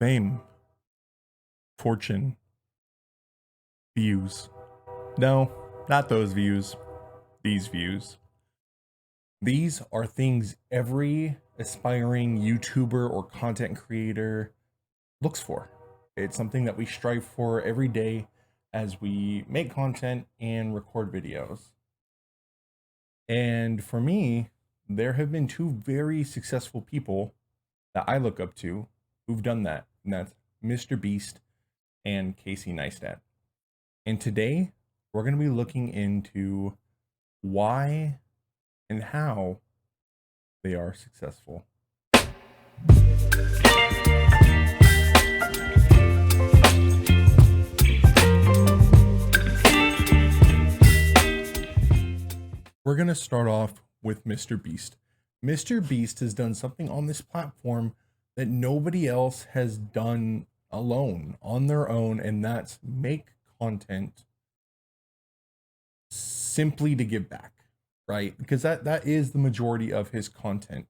Fame, fortune, views. No, not those views. These views. These are things every aspiring YouTuber or content creator looks for. It's something that we strive for every day as we make content and record videos. And for me, there have been two very successful people that I look up to who've done that. And that's Mr. Beast and Casey Neistat. And today, we're going to be looking into why and how they are successful. We're going to start off with Mr. Beast. Mr. Beast has done something on this platform that nobody else has done alone, on their own, and that's make content simply to give back, right? Because that is the majority of his content.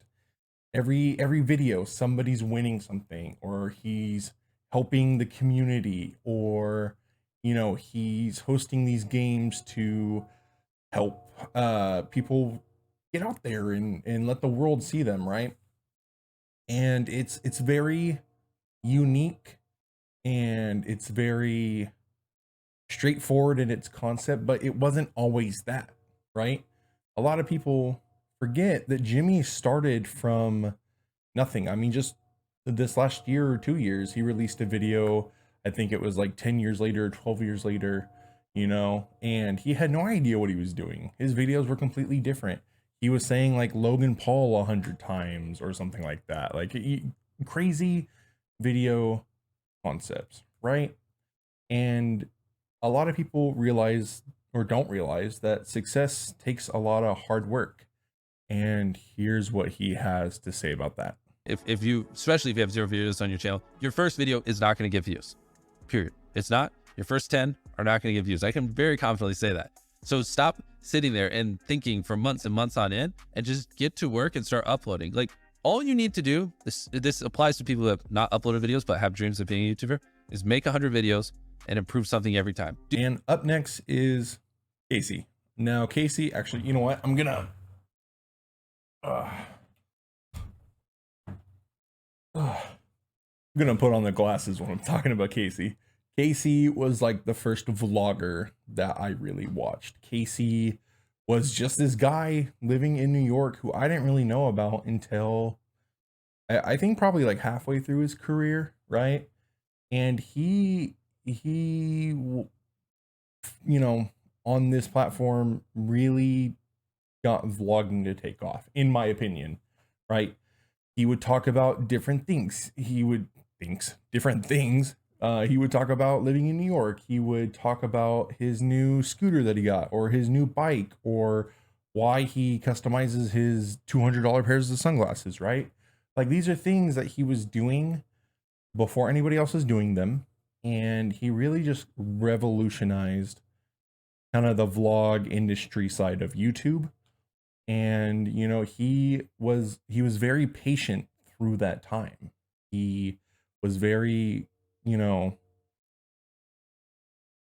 Every video, somebody's winning something, or he's helping the community, or he's hosting these games to help people get out there and let the world see them, right? And it's very unique, and it's very straightforward in its concept, but it wasn't always that, right? A lot of people forget that Jimmy started from nothing. I mean, just this last year or 2 years, he released a video. I think it was like 10 years later, 12 years later, and he had no idea what he was doing. His videos were completely different. He was saying like Logan Paul 100 times or something like that. Like crazy video concepts, right? And a lot of people realize or don't realize that success takes a lot of hard work. And here's what he has to say about that. If you, especially if you have 0 videos on your channel, your first video is not going to get views, period. It's not. Your first 10 are not going to get views. I can very confidently say that. So stop sitting there and thinking for months and months on end, and just get to work and start uploading. Like, all you need to do, this applies to people who have not uploaded videos but have dreams of being a YouTuber, is make 100 videos and improve something every time. And up next is Casey. Now, Casey, actually, you know what? I'm gonna put on the glasses when I'm talking about Casey. Casey was like the first vlogger that I really watched. Casey was just this guy living in New York who I didn't really know about until I think probably like halfway through his career, right? And he on this platform really got vlogging to take off, in my opinion, right? He would talk about different things. He would talk about living in New York. He would talk about his new scooter that he got, or his new bike, or why he customizes his $200 pairs of sunglasses, right? Like, these are things that he was doing before anybody else was doing them. And he really just revolutionized kind of the vlog industry side of YouTube. And he was very patient through that time. He was very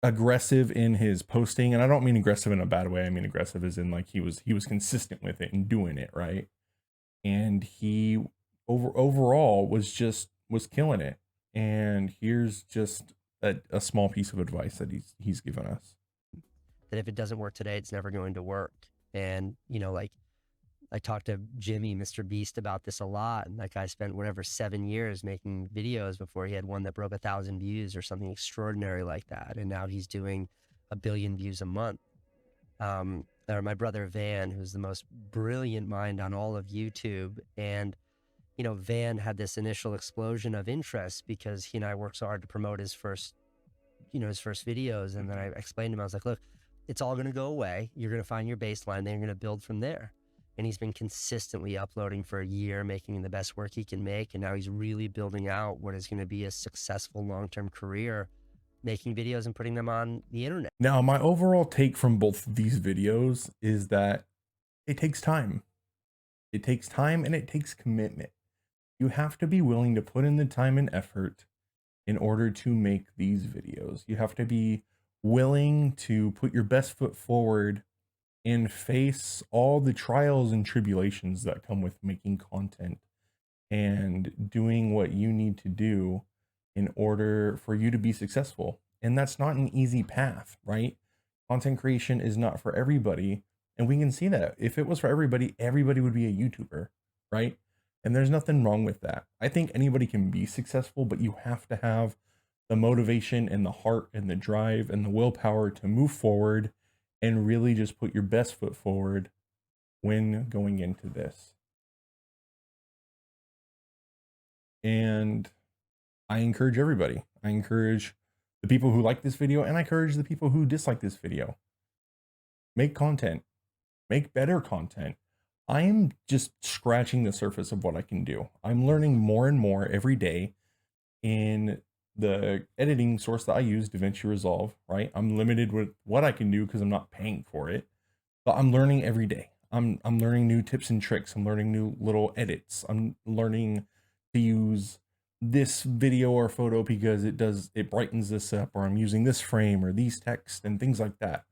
aggressive in his posting, and I don't mean aggressive in a bad way. I mean aggressive as in like he was consistent with it and doing it, right? And he overall was killing it. And here's just a small piece of advice that he's given us. That if it doesn't work today, it's never going to work. And like, I talked to Jimmy, Mr. Beast, about this a lot. And that guy spent whatever 7 years making videos before he had one that broke 1,000 views or something extraordinary like that. And now he's doing 1 billion views a month. Or my brother Van, who's the most brilliant mind on all of YouTube. And Van had this initial explosion of interest because he and I worked so hard to promote his first videos. And then I explained to him, I was like, look, it's all going to go away. You're going to find your baseline, then you're going to build from there. And he's been consistently uploading for a year, making the best work he can make. And now he's really building out what is going to be a successful long-term career, making videos and putting them on the internet. Now, my overall take from both of these videos is that it takes time. It takes time, and it takes commitment. You have to be willing to put in the time and effort in order to make these videos. You have to be willing to put your best foot forward and face all the trials and tribulations that come with making content and doing what you need to do in order for you to be successful. And that's not an easy path, right? Content creation is not for everybody. And we can see that if it was for everybody, everybody would be a YouTuber, right? And there's nothing wrong with that. I think anybody can be successful, but you have to have the motivation and the heart and the drive and the willpower to move forward and really just put your best foot forward when going into this. And I encourage everybody. I encourage the people who like this video, and I encourage the people who dislike this video. Make content. Make better content. I am just scratching the surface of what I can do. I'm learning more and more every day in the editing source that I use, DaVinci Resolve, right? I'm limited with what I can do because I'm not paying for it, but I'm learning every day. I'm learning new tips and tricks. I'm learning new little edits. I'm learning to use this video or photo because it brightens this up, or I'm using this frame or these text and things like that.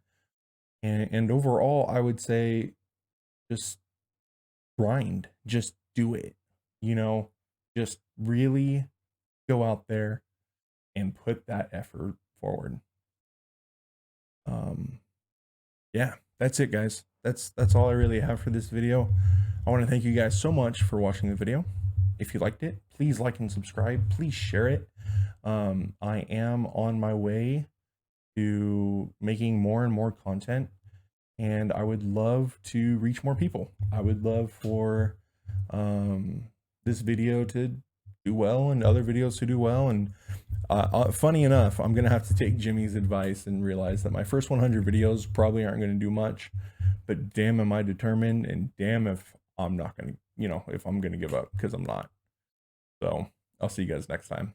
And overall, I would say just grind, just do it, just really go out there and put that effort forward. Yeah, that's it, guys. That's all I really have for this video. I want to thank you guys so much for watching the video. If you liked it, please like and subscribe. Please share it. I am on my way to making more and more content, and I would love to reach more people. I would love for this video to do well and other videos to do well. And funny enough, I'm gonna have to take Jimmy's advice and realize that my first 100 videos probably aren't gonna do much, but damn am I determined, and damn if I'm not gonna, if I'm gonna give up, because I'm not. So I'll see you guys next time.